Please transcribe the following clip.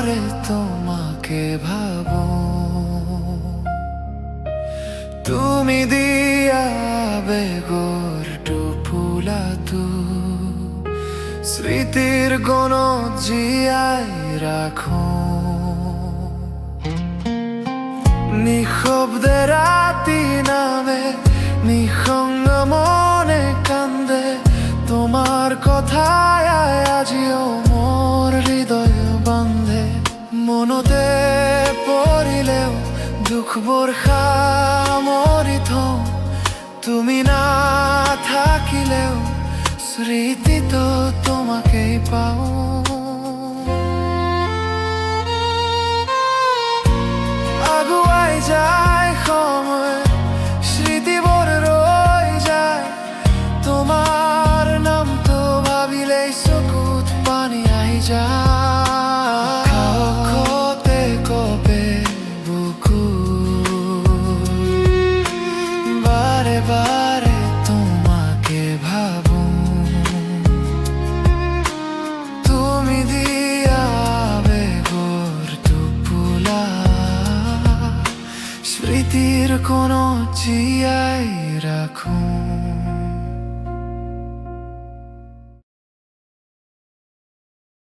বারে তোমাকে ভাবো, তুমি দিয়া বেগর টুপুলা তু স্মৃতির কোন জিয়াই রাখো। নিঃশব্দে রাতি নামে নিঃসঙ্গ মনে কান্দে, তোমার কথায় আজিও মোর হৃদয় বান্ধে। মনতে পড়িলেও দুঃখ বর্ষা মরিত, তুমি না থাকিলেও স্মৃতি তো তোমাকেই পাও। আগুয়াই যায় সময়, স্মৃতি বড় রয়ে যায়, তোমার নাম তো ভাবিলেই চকুত পানি আহি যায়। খতে কপে বুকু বারে বারে তোমাকে ভাবো, তুমি দিয়া বেগর টুপুলা স্মৃতির কোন জিয়াই রাখো।